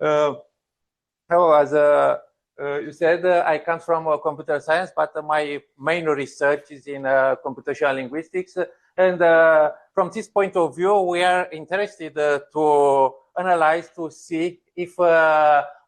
So as you said, I come from computer science, but my main research is in computational linguistics. And from this point of view, we are interested to analyze, to see if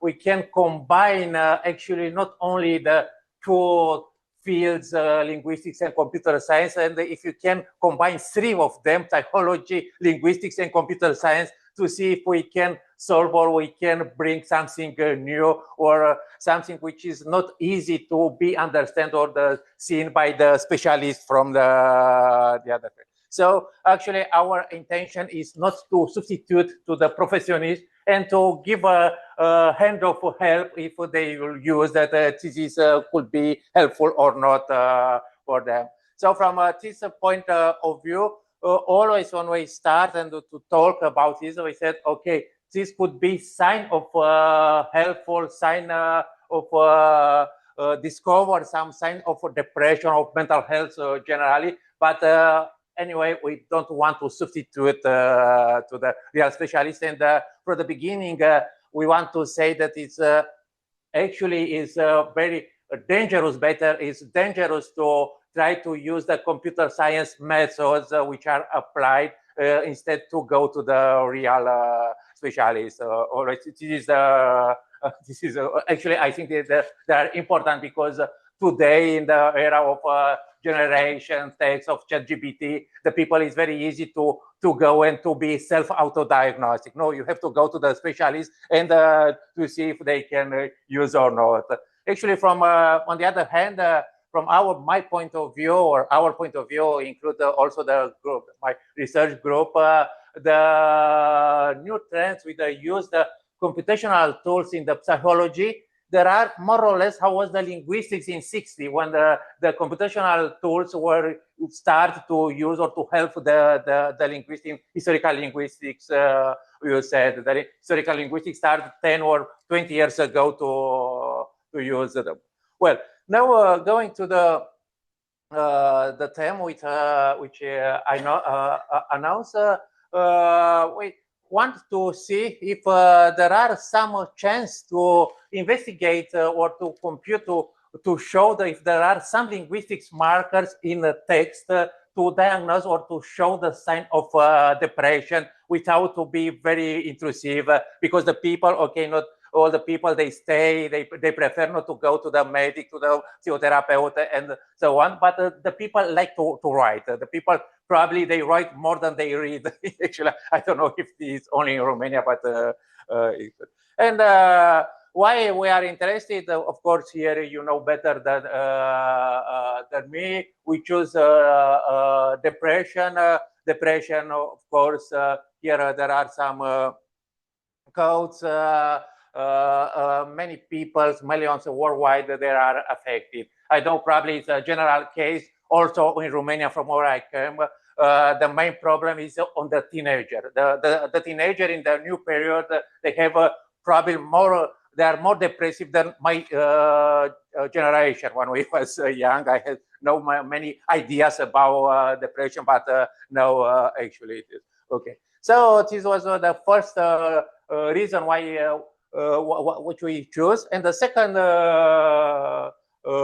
we can combine actually not only the two fields, linguistics and computer science, and if you can combine three of them, psychology, linguistics, and computer science, to see if we can solve or we can bring something new or something which is not easy to be understood or seen by the specialists from the other field. So actually our intention is not to substitute to the professionists and to give a hand of help if they will use that this could be helpful or not for them. So from this point of view, always when we start and to talk about this, we said, okay, this could be sign of helpful, sign of discover some sign of depression, of mental health generally. But anyway, we don't want to substitute to the real specialist. And from the beginning, we want to say that it's actually is very dangerous. It's dangerous to try to use the computer science methods which are applied instead to go to the real specialists. This is actually, I think that they are important because today in the era of generation text of ChatGPT, the people is very easy to go and to be self-auto-diagnostic. No, you have to go to the specialist and to see if they can use or not. Actually, from on the other hand, from my point of view, or our point of view, include also the group, my research group, the new trends with the use the computational tools in the psychology. There are more or less how was the linguistics in '60 when the computational tools were start to use or to help the linguistic, historical linguistics. You said the historical linguistics started 10 or 20 years ago to use them. Well, now going to the theme which I know announced, we want to see if there are some chance to investigate or to compute to show that if there are some linguistics markers in the text to diagnose or to show the sign of depression without to be very intrusive, because the people, okay, not all the people, they prefer not to go to the medic, to the psychotherapist and so on, but the people like to write. The people probably they write more than they read. Actually, I don't know if it's only in Romania, but and why we are interested, of course, here you know better than me. We choose depression. Depression, of course. Here there are some codes. Many people, millions worldwide, they are affected. I know probably it's a general case. Also in Romania, from where I came, the main problem is on the teenager. The teenager in the new period, they have probably more. They are more depressive than my generation. When we was young, I had many ideas about depression, but now actually it is okay. So this was the first reason why which we choose, and the second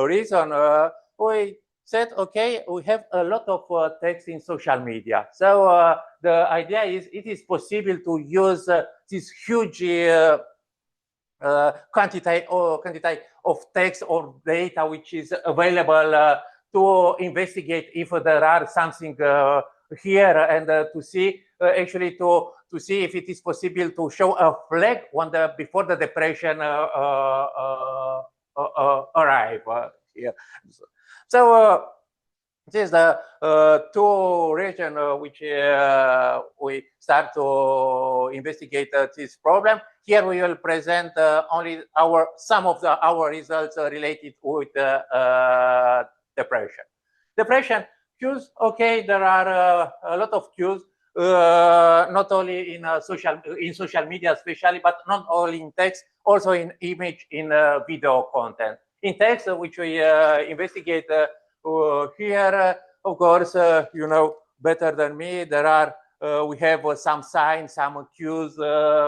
reason we said, okay, we have a lot of text in social media. So the idea is it is possible to use this huge quantity of text or data which is available to investigate if there are something here and to see actually to see if it is possible to show a flag when before the depression arrive here. So this is the two regions which we start to investigate this problem. Here we will present only some of our results related with depression. Depression cues. Okay, there are a lot of cues, not only in social media, especially, but not only in text, also in image, in video content. In text, which we investigate here, of course, you know better than me, there are we have some signs, some cues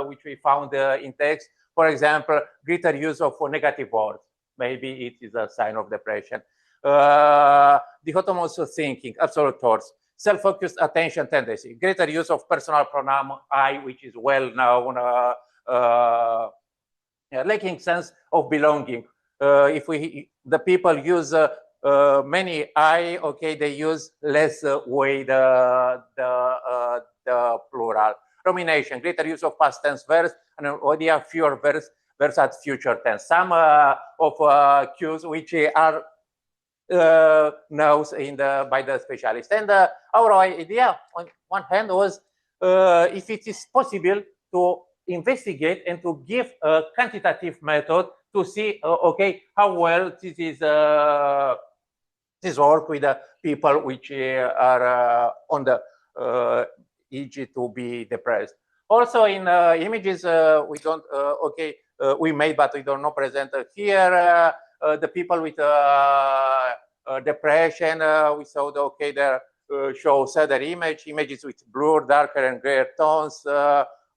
which we found in text. For example, greater use of negative words. Maybe it is a sign of depression. Dichotomous thinking, absolute thoughts, self-focused attention tendency, greater use of personal pronoun I, which is well known, lacking sense of belonging. If the people use many I, okay, they use less way the plural. Rumination, greater use of past tense verbs, and idea fewer verbs at future tense. Some of cues which are known by the specialist. And our idea, on one hand, was if it is possible to investigate and to give a quantitative method to see, okay, how well this work with the people which are on the edge to be depressed. Also in images, we don't, we made, but we don't know present here, the people with depression, we saw the, okay, there shows other images with blur, darker and grayer tones,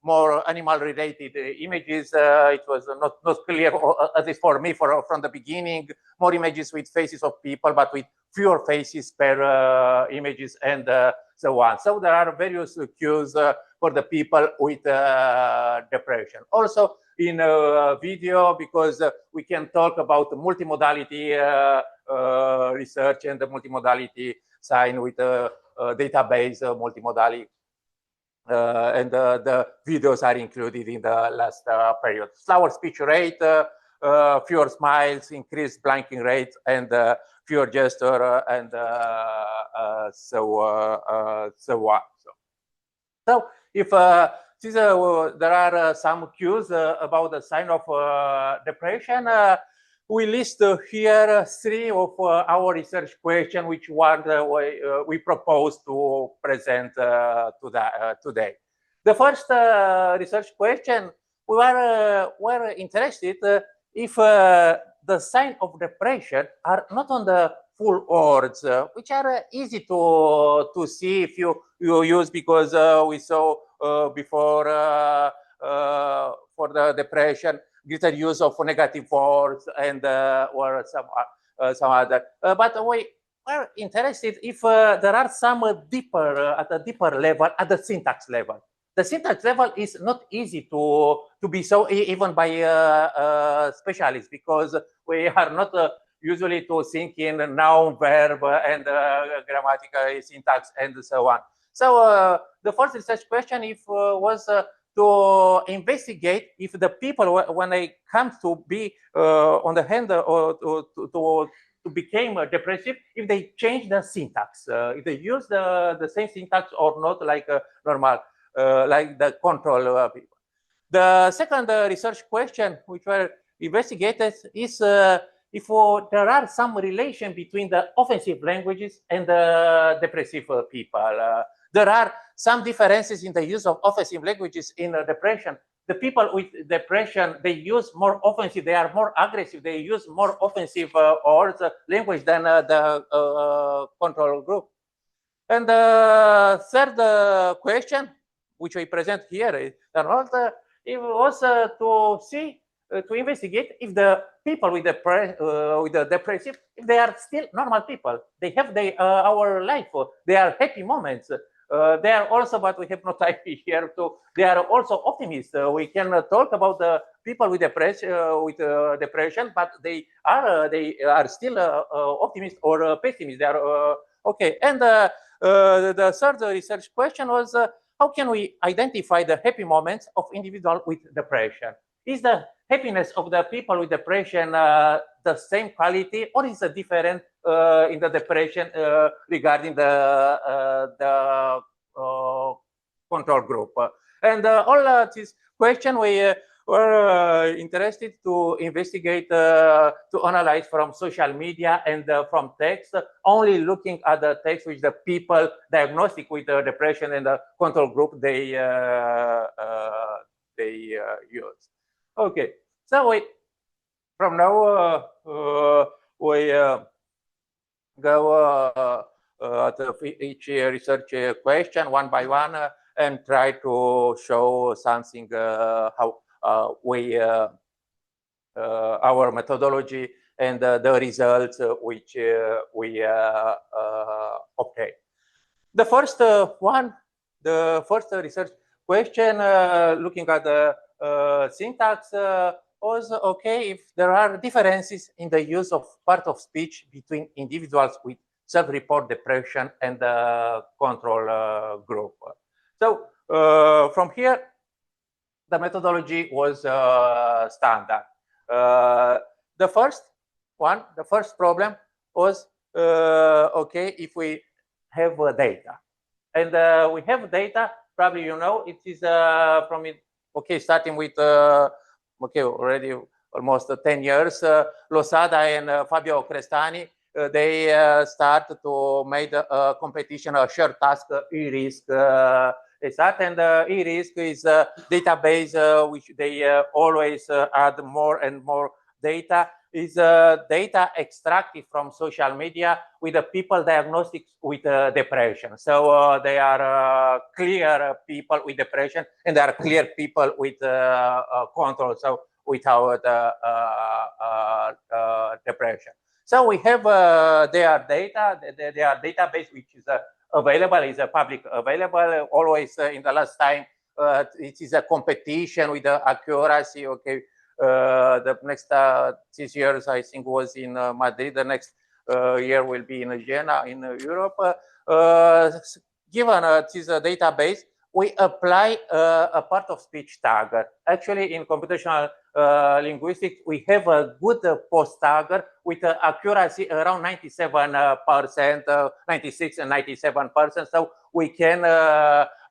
more animal-related images. It was not clear, at least for me, from the beginning. More images with faces of people, but with fewer faces per images and so on. So there are various cues for the people with depression. Also in video, because we can talk about multimodality research and the multimodality sign with database multimodality. And the videos are included in the last period. Slower speech rate, fewer smiles, increased blanking rate, and fewer gesture, and so on. So if there are some cues about the sign of depression, we list here 3 of our research questions, which one we propose to present today. The first research question, we were interested if the signs of depression are not on the full words, which are easy to see if you use, because we saw before for the depression, greater use of negative words and or some other. But we are interested if there are some deeper, at a deeper level, at the syntax level. The syntax level is not easy to be so, even by specialists, because we are not usually to think in noun, verb, and grammatical syntax, and so on. So the first research question was to investigate if the people, when they come to be on the hand or to become depressive, if they change the syntax, if they use the same syntax or not, like normal, like the control people. The second research question which were investigated is if there are some relation between the offensive languages and the depressive people. There are some differences in the use of offensive languages in depression. The people with depression, they use more offensive, they are more aggressive, they use more offensive language than the control group. And the third question, which we present here, it was to see, to investigate if the people with the depressive, if they are still normal people. They have our life, they are happy moments. They are also, but we have no time here to, they are also optimists. We can talk about the people with depression, but they are still optimists or pessimists. They are okay. And the third research question was, how can we identify the happy moments of individuals with depression? Is the happiness of the people with depression the same quality, or is it different in the depression regarding the control group? And all these questions we were interested to investigate, to analyze from social media and from text, only looking at the text which the people diagnostic with depression and the control group they use. Okay, so from now we go at each research question one by one. and try to show something how our methodology and the results which we obtain. The first the first research question looking at the syntax was, okay, if there are differences in the use of part of speech between individuals with self-report depression and the control group. So from here, the methodology was standard. The first problem was, okay, if we have data. And we have data, probably you know, it is from it, okay, starting with, okay, already almost 10 years, Losada and Fabio Crestani, they start to make a competition, a shared task, e-risk. And e-risk is a database which they always add more and more data, is data extracted from social media with the people diagnostics with depression. So they are clear people with depression, and there are clear people with control, so without depression. So we have their data, their database, which is available, is public available. Always in the last time, it is a competition with the accuracy. Okay, the next 6 years, I think, was in Madrid. The next year will be in Vienna, in Europe. Given this database, we apply a part of speech tag. Actually, in computational linguistics, we have a good post tagger with accuracy around 97%, 96 and 97%. So we can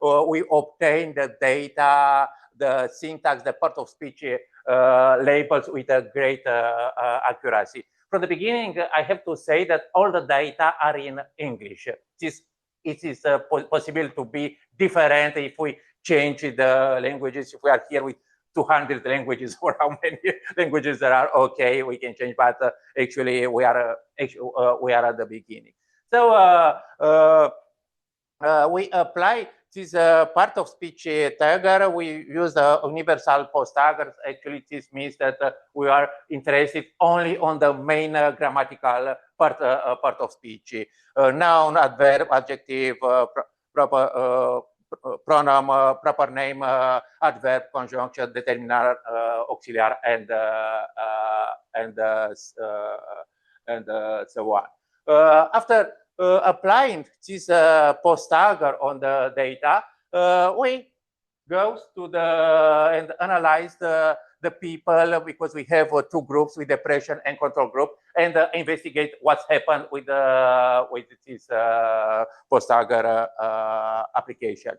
we obtain the data, the syntax, the part of speech labels with a great accuracy. From the beginning, I have to say that all the data are in English. It is possible to be different if we change the languages. If we are here with 200 languages, or how many languages there are, okay, we can change. But actually, we are at the beginning. So we apply this part of speech tagger. We use the universal post taggers. Actually, this means that we are interested only on the main grammatical part of speech. Noun, adverb, adjective, proper pronoun, proper name, adverb, conjunction, determiner, auxiliary, and so on. After applying this post tagger on the data, we go to and analyze the people, because we have two groups with depression and control group, and investigate what's happened with this post tagger application.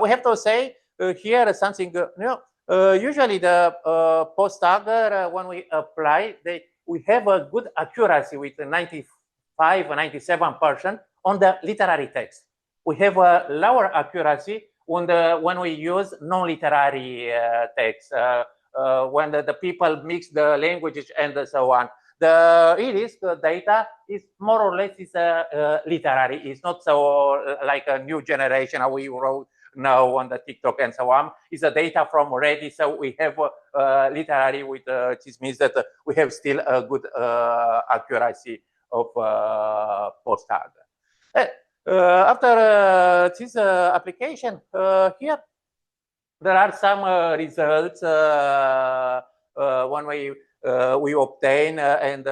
We have to say here something new. Usually the post tagger, when we apply, we have a good accuracy with 95 or 97% on the literary text. We have a lower accuracy when we use non-literary text, when the people mix the languages and so on. The e-risk data is more or less literary. It's not so like a new generation how we wrote now on the TikTok and so on. It's a data from already, so we have literary with this means that we have still a good accuracy of post tag. After this application, here there are some results when we obtain, and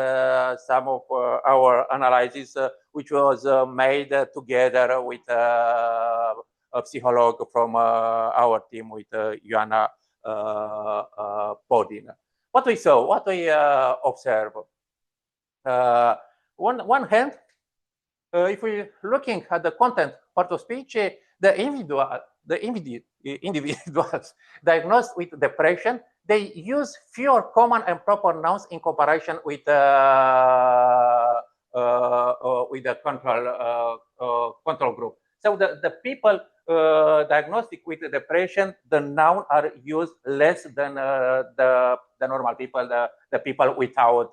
some of our analysis which was made together with a psychologist from our team with Joanna Podin. What we saw, what we observed. One hand, if we're looking at the content part of speech, the individuals diagnosed with depression, they use fewer common and proper nouns in comparison with the control group. So the people diagnostic with depression, the noun are used less than the normal people, the people without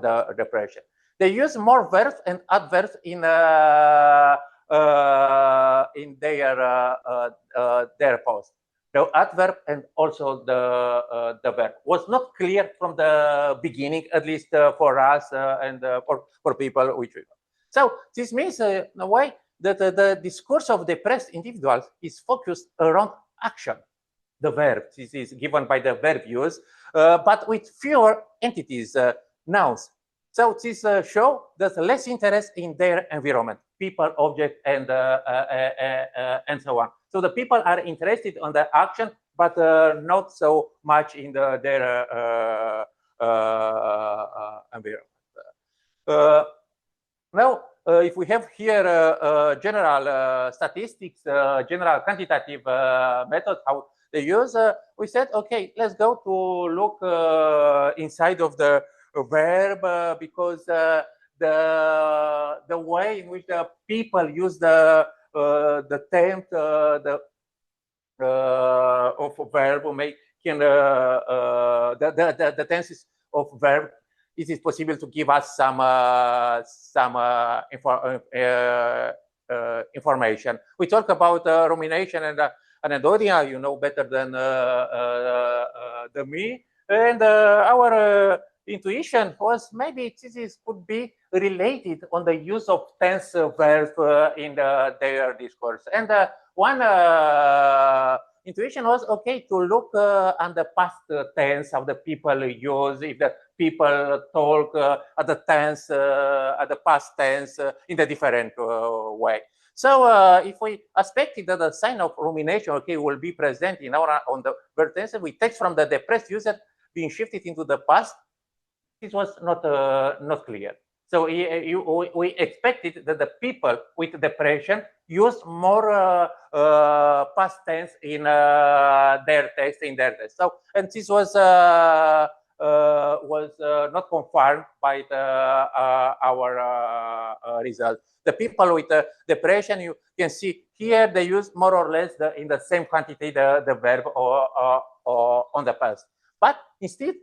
the depression. They use more verbs and adverbs in in their post. The adverb and also the verb was not clear from the beginning, at least for us and for people which we know. So this means in a way that the discourse of depressed individuals is focused around action. The verb, this is given by the verb use, but with fewer entities, nouns. So this shows there's less interest in their environment, people, object, and so on. So the people are interested on the action, but not so much in their environment. Now, if we have here general statistics, general quantitative method, how they use, we said, okay, let's go to look inside of the verb because the way in which the people use the tense of verb the tenses of verb. It is possible to give us some information. We talk about rumination and anhedonia, you know better than me. And our intuition was maybe this could be related on the use of tense verbs in their discourse. And one intuition was okay to look on the past tense of the people use, if the people talk at the tense, at the past tense in a different way. So if we expected that the sign of rumination, okay, will be present in on the verb tense, we take from the depressed user being shifted into the past. It was not clear. So we expected that the people with depression use more past tense in their text, So, and this was not confirmed by our result. The people with depression, you can see here, they use more or less in the same quantity the verb or on the past. But instead,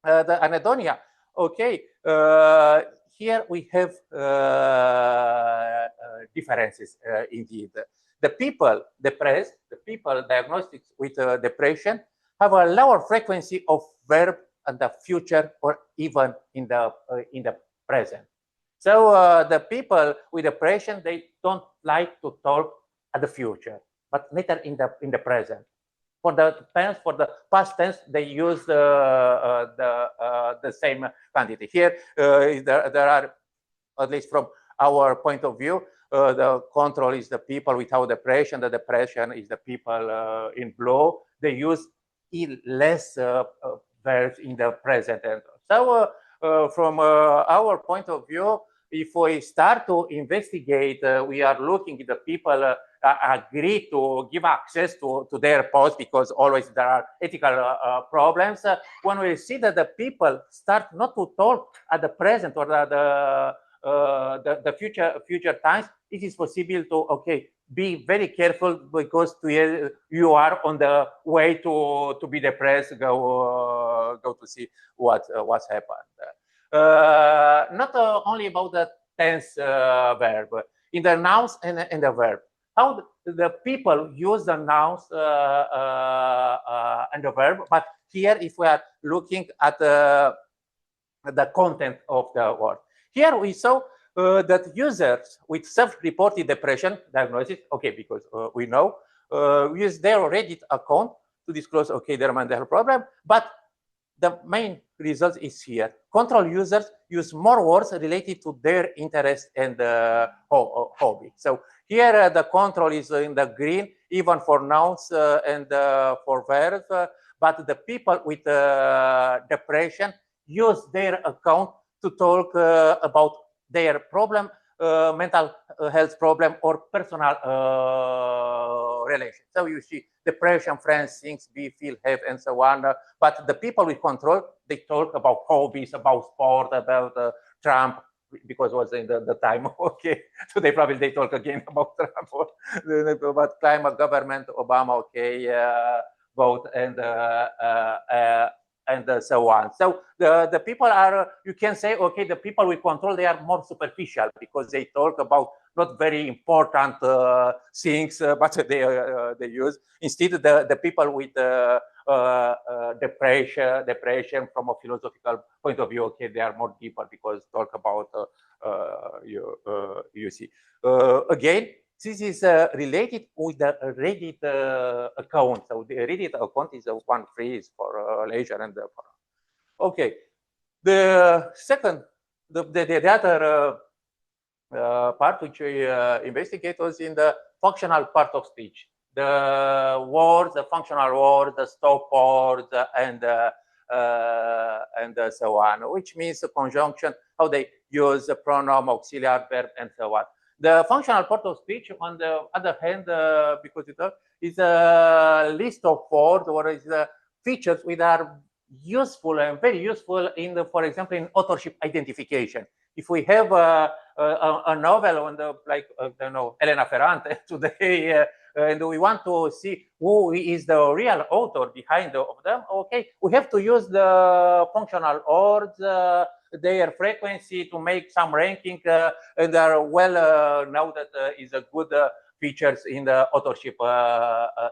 the anhedonia, okay, here we have differences indeed. The people depressed, the people diagnosed with depression have a lower frequency of verb in the future or even in the present. So the people with depression, they don't like to talk at the future, but neither in the present. For the past tense, they use the same quantity. Here, there are, at least from our point of view, the control is the people without depression. The depression is the people in blue. They use less verbs in the present. And so, from our point of view, if we start to investigate, we are looking at the people agree to give access to their post because always there are ethical problems. When we see that the people start not to talk at the present or the future times, it is possible to be very careful because you are on the way to be depressed. Go to see what's happened. Not only about the tense verb in the nouns and the verb. How the people use the nouns and the verb, but here if we are looking at the content of the word. Here we saw that users with self-reported depression diagnosis, because we know, use their Reddit account to disclose, their mental health problem, but the main result is here. Control users use more words related to their interest and hobby. So here the control is in the green, even for nouns and for verbs, but the people with depression use their account to talk about their problem, mental health problem, or personal relation. So you see depression, friends, things, feel, have, and so on. But the people with control, they talk about hobbies, about sport, about Trump, because it was in the time, Today probably they talk again about Trump, or about climate, government, Obama, vote, and and so on. So the people are, you can say, okay, the people we control, they are more superficial because they talk about not very important things, but they use. Instead, the people with depression from a philosophical point of view, okay, they are more deeper because talk about you see. Again, this is related with the Reddit account. So the Reddit account is one phrase for leisure and for. Okay, the second, the other part which we investigate was in the functional part of speech. The words, the functional words, the stop words, and so on, which means a conjunction, how they use the pronoun, auxiliary verb, and so on. The functional part of speech, on the other hand, because it is a list of words or is features which are useful and very useful in, for example, in authorship identification. If we have a novel on the, like, I don't know, Elena Ferrante today, and we want to see who is the real author behind of them, okay, we have to use the functional words, their frequency to make some ranking, and are well now that is a good features in the authorship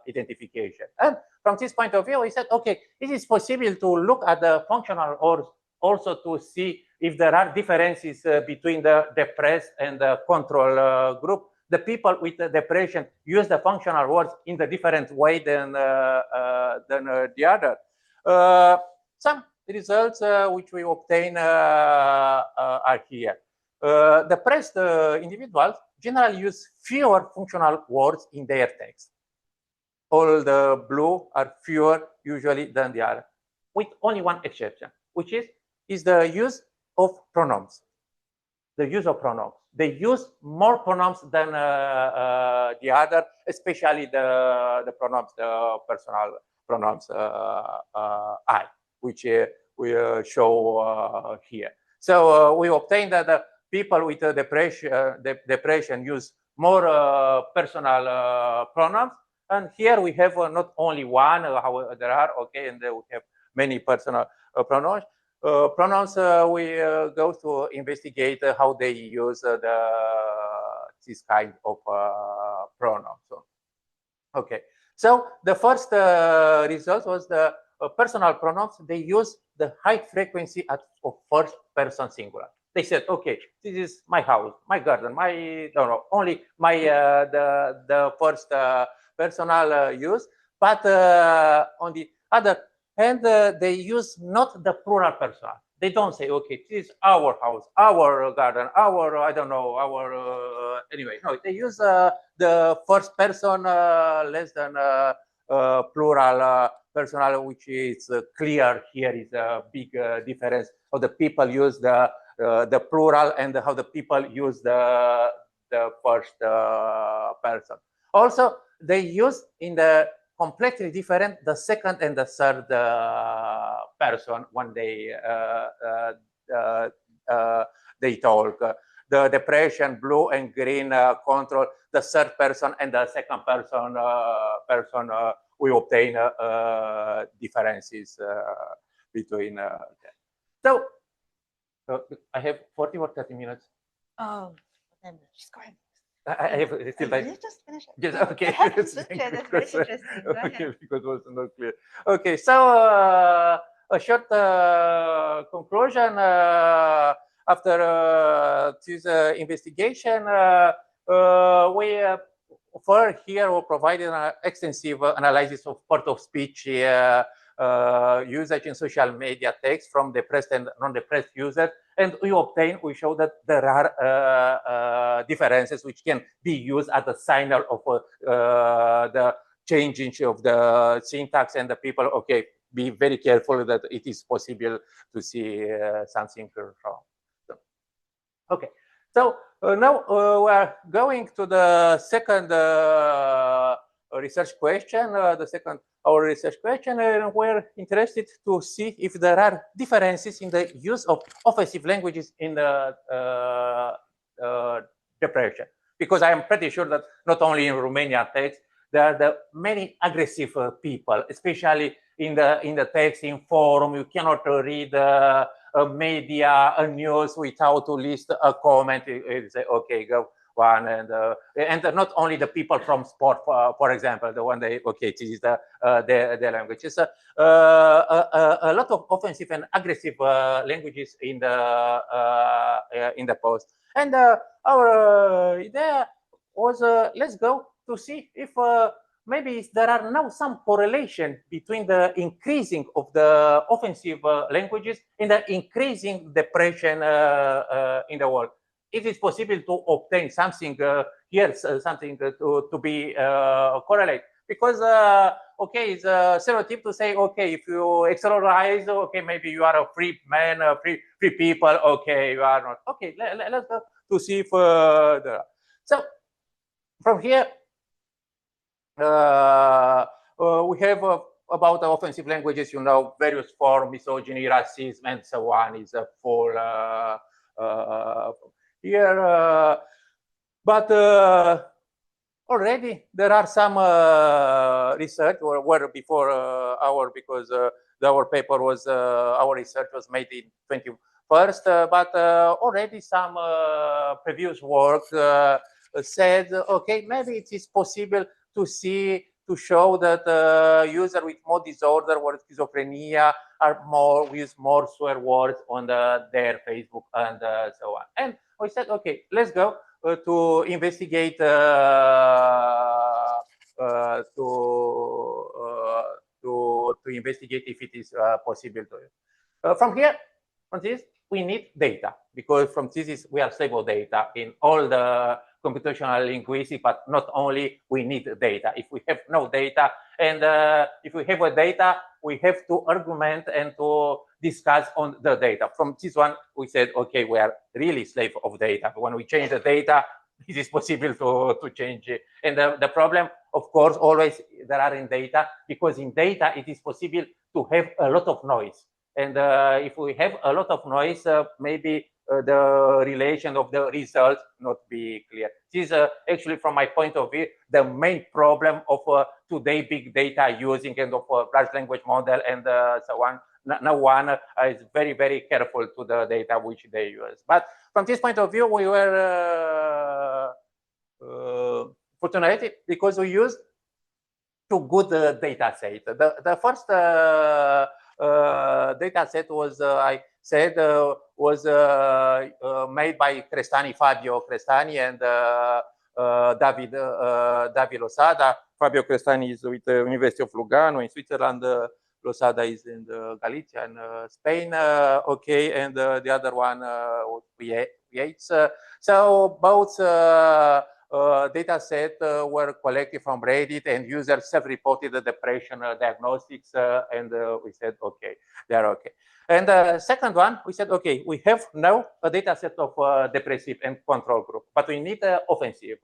identification. And from this point of view, we said, okay, it is possible to look at the functional words also to see if there are differences between the depressed and the control group. The people with the depression use the functional words in the different way than the other. Some results which we obtain are here. Depressed individuals generally use fewer functional words in their text. All the blue are fewer usually than the other, with only one exception, which is the use of pronouns. The use of pronouns. They use more pronouns than the other, especially the pronouns, the personal pronouns I, which we show here. So we obtain that the people with depression use more personal pronouns. And here we have not only one, how there are, okay, and we have many personal pronouns. We go to investigate how they use this kind of pronouns. So, okay, so the first result was the personal pronouns. They use the high frequency of first person singular. They said, okay, this is my house, my garden, my, no, only my the first personal use, but on the other hand, they use not the plural personal. They don't say, okay, this is our house, our garden, our, I don't know, our, anyway. No, they use the first person less than plural personal, which is clear here is a big difference. How the people use the plural and how the people use the first person. Also, they use in the completely different the second and the third person when they talk. The depression, blue and green control the third person and the second person. We obtain differences between them. So I have 40 or 30 minutes. Oh, then just go ahead. I have still time. Just finish it. Yes, okay. That's very interesting. Go Okay, ahead. because it was not clear. Okay, so a short conclusion after this investigation. We for here we provided an extensive analysis of part of speech usage in social media text from depressed and non-depressed users. And we show that there are differences which can be used as a signal of the changing of the syntax, and the people, okay, be very careful that it is possible to see something wrong. So, okay, so now we are going to the second research question, our research question, and we're interested to see if there are differences in the use of offensive languages in the depression. Because I am pretty sure that not only in Romanian text, there are the many aggressive people, especially in the text, in forum. You cannot read a media, a news without to list a comment. You say, okay, go one, and not only the people from sport, for example, the one they, okay, this is the language. It's a lot of offensive and aggressive languages in the post. And our idea was, let's go to see if maybe there are now some correlation between the increasing of the offensive languages and the increasing depression in the world. If it's possible to obtain something here, something to be correlate. Because, okay, it's a stereotype to say, okay, if you externalize, okay, maybe you are a free man, free people, okay, you are not. Okay, let's go to see if there are. So, from here, we have about the offensive languages, you know, various forms, misogyny, racism, and so on is full here. But already there are some research, or before our, because our paper was, our research was made in 21st, but already some previous work said, okay, maybe it is possible to see, to show that users with more disorder or schizophrenia are use more swear words on their Facebook and so on. And we said, okay, let's go to investigate to investigate if it is possible to. From here, from this, we need data, because from this we are stable data in all the computational linguistics, but not only, we need data. If we have no data, and if we have a data, we have to argument and to discuss on the data. From this one, we said, okay, we are really slave of data. But when we change the data, it is possible to change it. And the problem, of course, always there are in data, because in data, it is possible to have a lot of noise. And if we have a lot of noise, maybe the relation of the results not be clear. This is actually, from my point of view, the main problem of today big data using and of large language model and so on. No one is very, very careful to the data which they use. But from this point of view, we were fortunate because we used two good data sets. The first data set was, I said, was made by Fabio Crestani and David Losada. Fabio Crestani is with the University of Lugano in Switzerland. Losada is in Galicia and Spain. Okay, and the other one, Yates. So both data set were collected from Reddit, and users self-reported the depression diagnostics, and we said, okay, they're okay. And the second one, we said, okay, we have now a data set of depressive and control group, but we need offensive.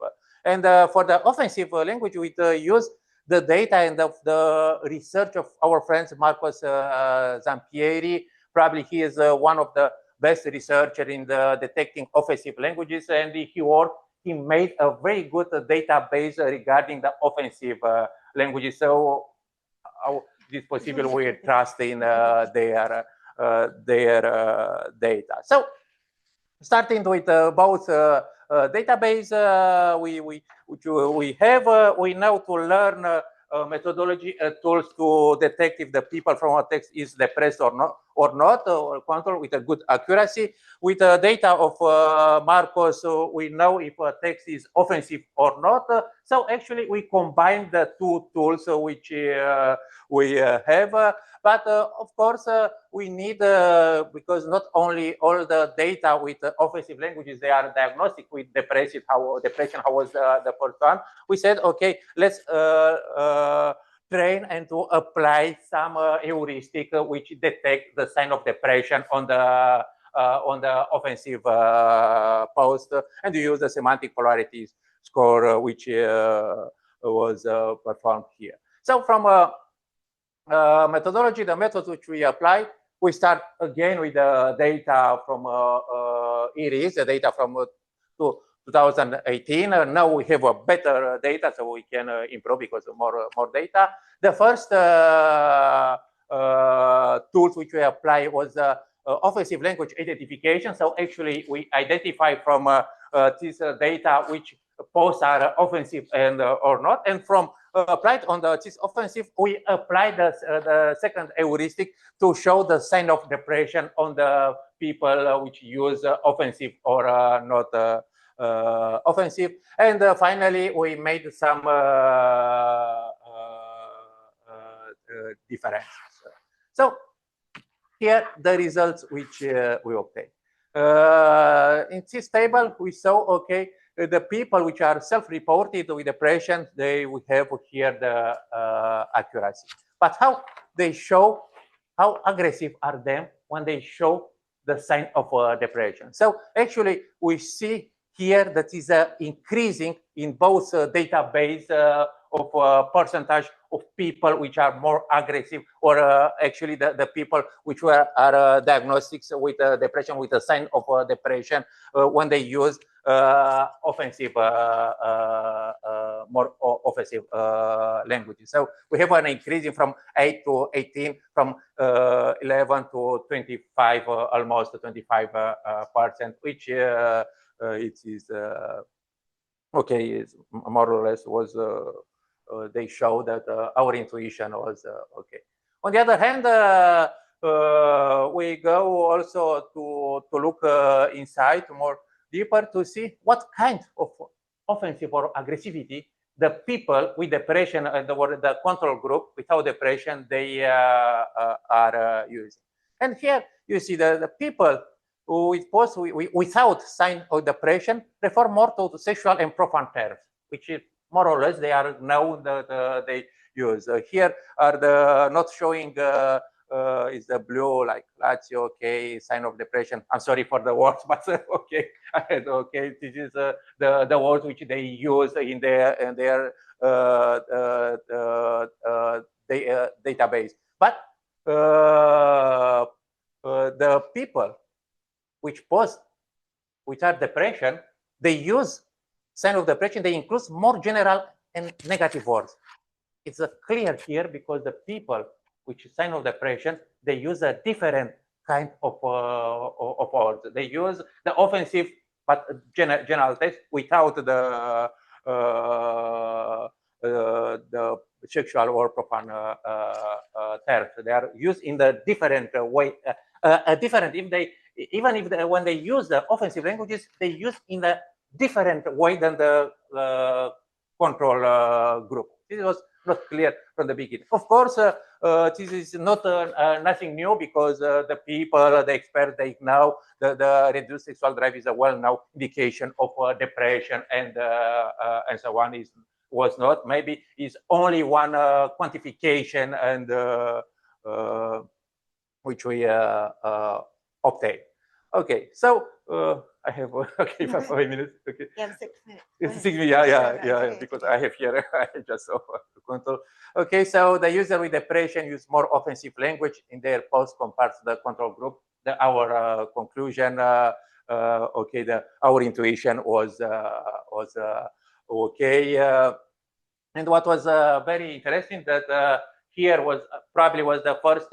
And for the offensive language, we use the data and the research of our friends, Marcos Zampieri. Probably he is one of the best researchers in the detecting offensive languages, and he made a very good database regarding the offensive languages. So it is possible we trust in their data. So starting with both database, we know to learn methodology tools to detect if the people from a text is depressed or not, or control with a good accuracy. With the data of Marcos, we know if a text is offensive or not. So actually, we combine the two tools which we have. But of course, we need, because not only all the data with offensive languages, they are diagnostic with depression, how was the first one. We said, okay, let's train and to apply some heuristic which detect the sign of depression on the offensive post, and we use the semantic polarity score which was performed here. So from methodology, the methods which we apply, we start again with the data from IRIS, the data from 2018. Now we have a better data, so we can improve because of more data. The first tools which we apply was offensive language identification. So actually, we identify from this data which posts are offensive and or not, and from applied on this offensive, we apply the second heuristic to show the sign of depression on the people which use offensive or not offensive. And finally, we made some differences. So here the results which we obtained. In this table, we saw, okay, the people which are self-reported with depression, we have here the accuracy. But how they show, how aggressive are them when they show the sign of depression? So actually, we see here that is increasing in both database of percentage of people which are more aggressive, or actually the people which are diagnostics with depression, with a sign of depression when they use offensive, more offensive languages. So we have an increasing from 8 to 18, from 11 to 25, almost 25%, which it is okay. Is more or less was they show that our intuition was okay. On the other hand, we go also to look inside more deeper to see what kind of offensive or aggressivity the people with depression and the control group without depression they are using. And here you see the people who without sign of depression refer more to sexual and profound terms, which is more or less they are known that they use. Here are the not showing is the blue, like Lazio, okay, sign of depression. I'm sorry for the words, but okay, okay, this is the words which they use in their database. But the people which post without depression, they use sign of depression, they include more general and negative words. It's clear here because the people which sign of depression, they use a different kind of words. They use the offensive but general text without the sexual or profound terms. They are used in the different way. Different if they even if when they use the offensive languages, they use in a different way than the control group. This was not clear from the beginning. Of course, this is not nothing new because the people, the experts, they know the reduced sexual drive is a well-known indication of depression and so on. Was not, maybe is only one quantification and which we obtain. Okay, so I have okay 5 minutes. Okay, You have 6 minutes. It's 6 minutes. Yeah, okay. Because I have here I just saw control. Okay, so the user with depression use more offensive language in their post compared to the control group. Our conclusion, okay, our intuition was okay. And what was very interesting that here was probably was the first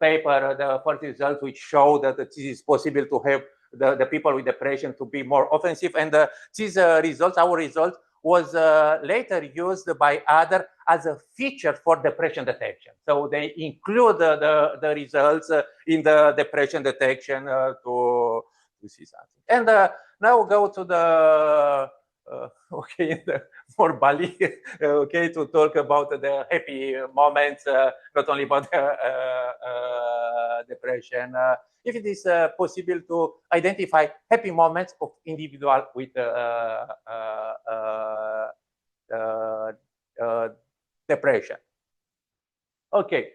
paper, the first result which showed that it is possible to have the people with depression to be more offensive. And these results, our result, was later used by others as a feature for depression detection. So they include the results in the depression detection to see something. And now go to the okay, for Bali, okay, to talk about the happy moments, not only about depression. If it is possible to identify happy moments of individual with depression. Okay,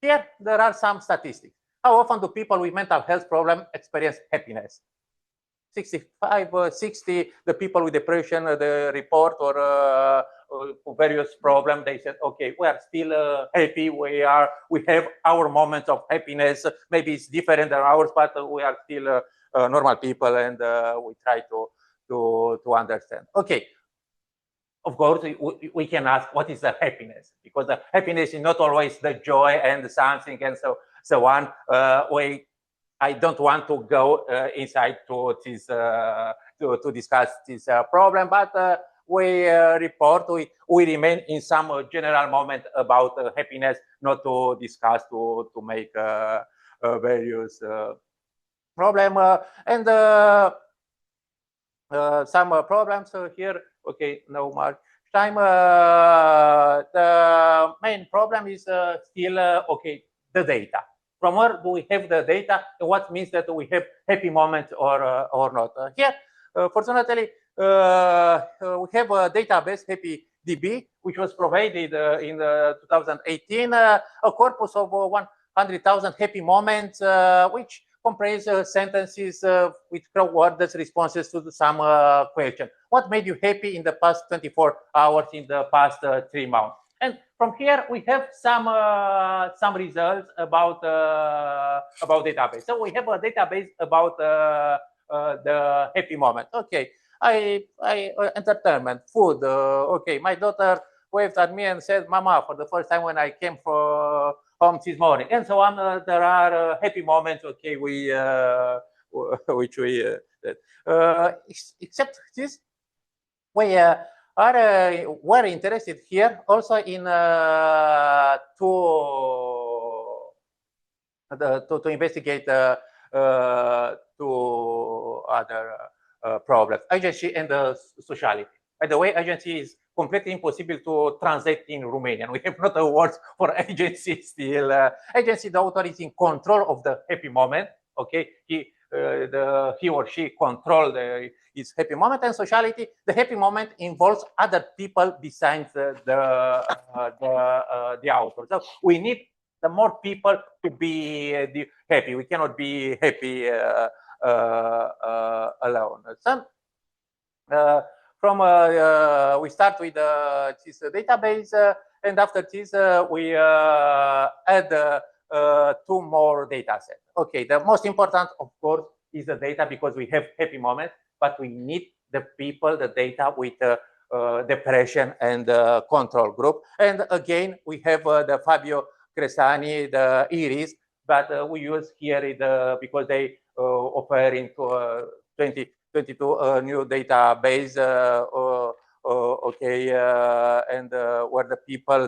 here there are some statistics. How often do people with mental health problems experience happiness? 65, 60, the people with depression, the report or various problems, they said, okay, we are still happy. We have our moments of happiness. Maybe it's different than ours, but we are still normal people, and we try to understand. Okay. Of course, we can ask what is the happiness, because the happiness is not always the joy and something and so on. I don't want to go inside to this to discuss this problem, but we remain in some general moment about happiness, not to discuss to make various problem and some problems here. Okay, no more time. The main problem is still okay, the data. From where do we have the data? What means that we have happy moments or not? Here, fortunately, we have a database, HappyDB, which was provided in 2018, a corpus of 100,000 happy moments, which comprise sentences with wordless responses to some question. What made you happy in the past 24 hours, in the past 3 months? And from here we have some results about database. So we have a database about the happy moment. Okay, I entertainment, food. Okay, my daughter waved at me and said, "Mama," for the first time when I came from home this morning, and so on. There are happy moments. Okay, which we except this, we are we're interested here also in to investigate two other problems: agency and sociality. By the way, agency is completely impossible to translate in Romanian. We have not a word for agency still. Agency, the author is in control of the happy moment. Okay, he or she control his happy moment. And sociality, the happy moment involves other people besides the author. So we need the more people to be happy. We cannot be happy alone. So, we start with this database, and after this we add 2 more data sets. Okay, the most important, of course, is the data, because we have happy moments, but we need the people, the data with depression and control group. And again, we have the Fabio Cresani, the IRIS, but we use here because they offer into 2022 new database, okay, and where the people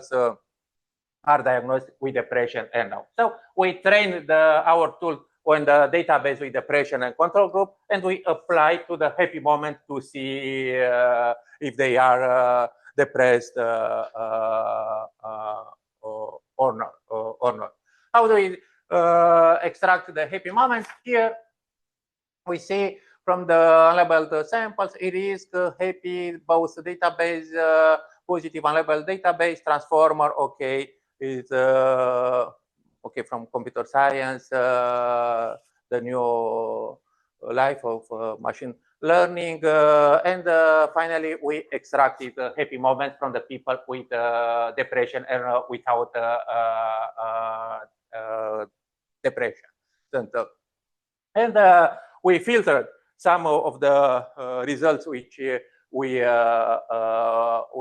are diagnosed with depression and now. So we train our tool on the database with depression and control group, and we apply to the happy moment to see if they are depressed or not. How do we extract the happy moments? Here we see from the unlabeled samples, it is happy, both database, positive unlabeled database, transformer, okay, is okay, from computer science, the new life of machine learning, and finally we extracted happy moments from the people with depression and without depression. And we filtered some of the results which we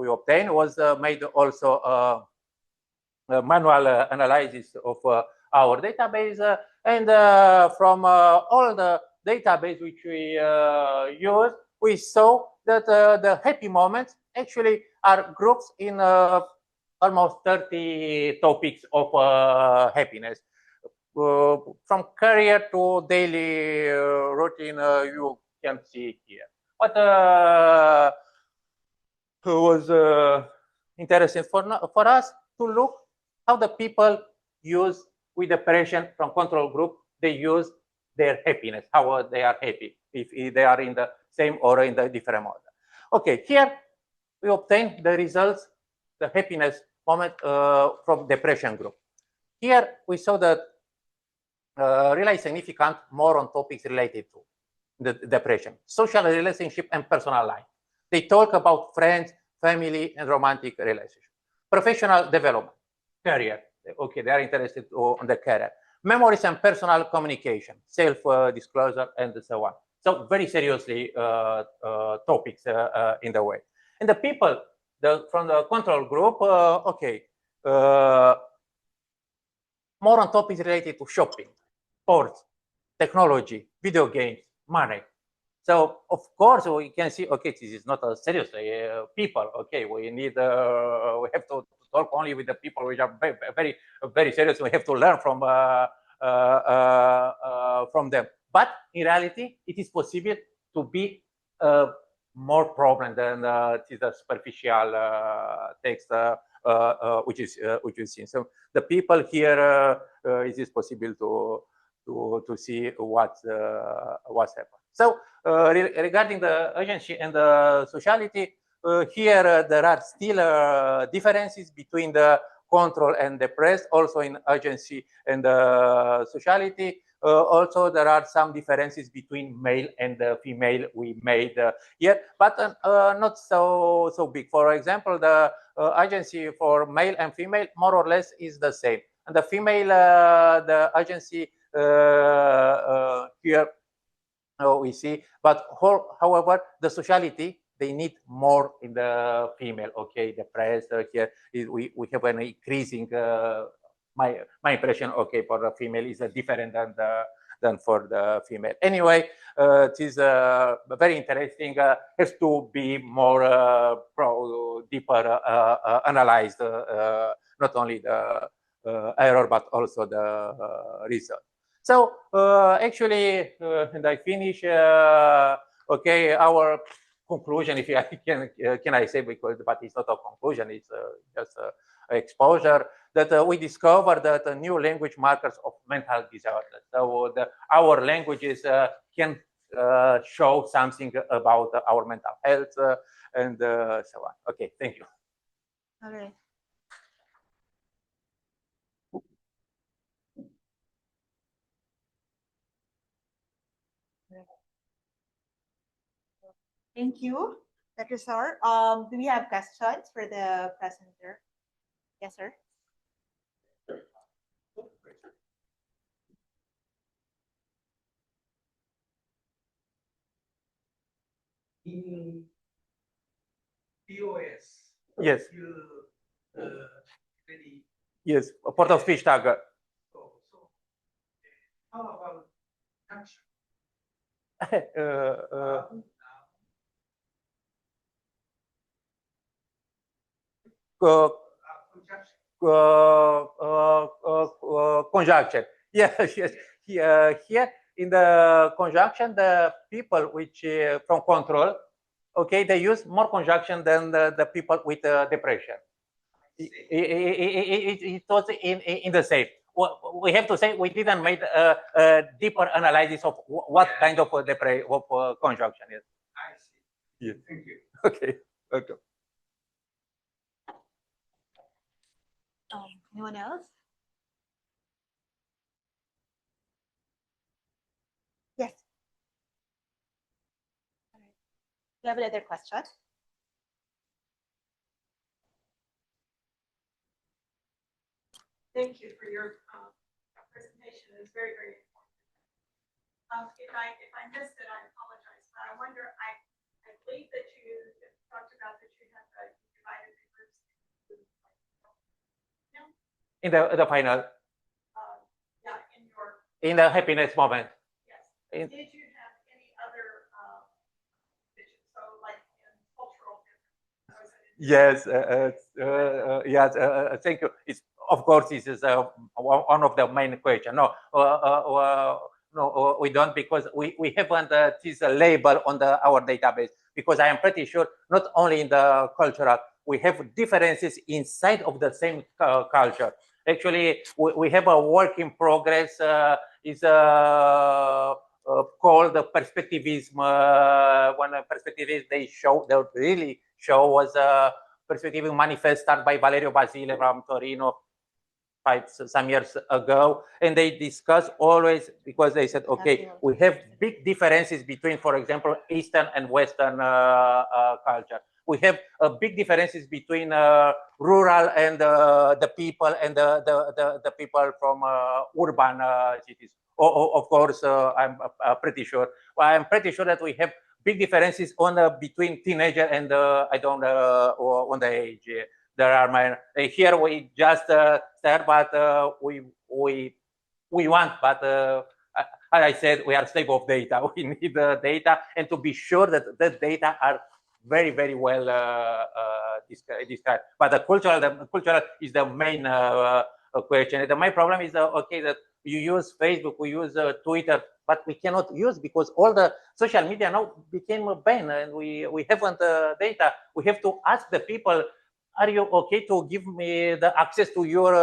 obtained. Was made also a manual analysis of our database, and from all the database which we use, we saw that the happy moments actually are groups in almost 30 topics of happiness. From career to daily routine, you can see here. What was interesting for us to look how the people use with depression from control group, they use their happiness, how they are happy, if they are in the same or in the different mode. Okay, here we obtain the results, the happiness moment from depression group. Here we saw that really significant more on topics related to the depression, social relationship and personal life. They talk about friends, family, and romantic relationship. Professional development, career. Okay, they are interested on the career. memories and personal communication, self-disclosure, and so on. So very seriously topics in the way. And the people from the control group, okay, more on topics related to shopping, sports, technology, video games, money. So of course we can see, okay, this is not seriously people. Okay, we need we have to talk only with the people which are very serious. We have to learn from them. But in reality, it is possible to be more problem than the superficial text which is seen. So the people here, it is possible to see what's happened. So regarding the urgency and the sociality, here there are still differences between the control and depressed, also in urgency and sociality. Also, there are some differences between male and female we made here, but not so big. For example, the urgency for male and female more or less is the same. And the female, the urgency here we see, but however, the sociality, they need more in the female. Okay, depressed here we have an increasing. My impression, okay, for the female is different than for the female. Anyway, it is very interesting. Has to be more deeper analyzed, not only the error but also the result. So actually, and I finish. Okay, our conclusion, if I can I say, because but it's not a conclusion, it's just exposure, that we discovered that new language markers of mental disorders. So our languages can show something about our mental health and so on. Okay, thank you. All right. Thank you, Petrisor. Do we have questions for the presenter? Yes, sir. In POS, Yes. you really Yes, port of speech tag. so how about action? Conjunction. Yes, yes. Here in the conjunction, the people which from control, okay, they use more conjunction than the people with depression. It was in the same. We have to say we didn't make a deeper analysis of what kind of conjunction is. I see. Yes. Thank you. Okay. Okay. Anyone else? Yes. All right. Do you have another question? Thank you for your presentation. It's very, very important. If I missed it, I apologize. But I wonder, I believe that you talked about that you have divided the groups In the final. Yeah, in your. In the happiness moment. Yes. Did you have any other visions? So, like in cultural differences? Yes. Yes. Thank you. It's, of course, this is one of the main questions. No, no, we don't, because we haven't this label on our database, because I am pretty sure not only in the cultural, we have differences inside of the same culture. Actually, we have a work in progress. Is called perspectivism. When perspectivism they really show was perspectivism manifest started by Valerio Basile from Torino some years ago, and they discuss always, because they said, okay, we have big differences between, for example, Eastern and Western culture. we have big differences between rural and the people and the people from urban cities. Of course, I'm pretty sure. Well, I'm pretty sure that we have big differences on between teenager and I don't on the age. There are my here we just start, but we want, but as I said, we are slave of data. We need data, and to be sure that the data are very, very well described. But the cultural is the main question. The main problem is okay that you use Facebook, we use Twitter, but we cannot use because all the social media now became a ban, and we haven't data. We have to ask the people, are you okay to give me the access to your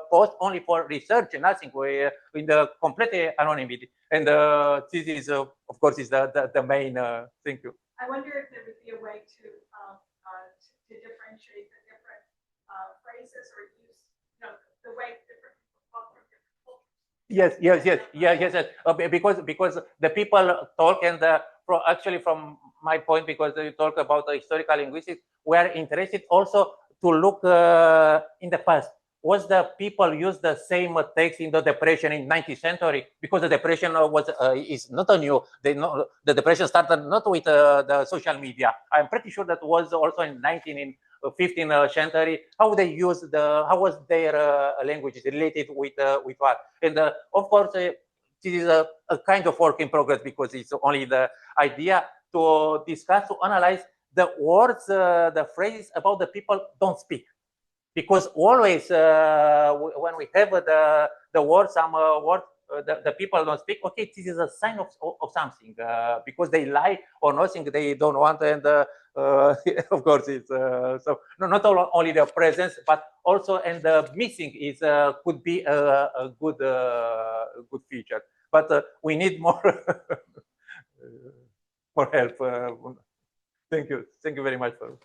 post only for research and nothing? We in the complete anonymity, and this is of course is the main. Thank you. I wonder if there would be a way to differentiate the different phrases or use, the way different people talk from different cultures. Yes. Because the people talk, and actually from my point, because you talk about historical linguistics, we are interested also to look in the past. Was the people use the same text in the depression in 19th century? Because the depression is not a new. The depression started not with the social media. I'm pretty sure that was also in 15th century. How they use how was their language related with what? And of course, this is a kind of work in progress, because it's only the idea to discuss, to analyze the words, the phrases about the people don't speak. Because always when we have the word, some word, the people don't speak, okay, this is a sign of something, because they lie or nothing, they don't want, and of course it's so not only the presence, but also, and the missing is could be a good good feature, but we need more more help. Thank you very much for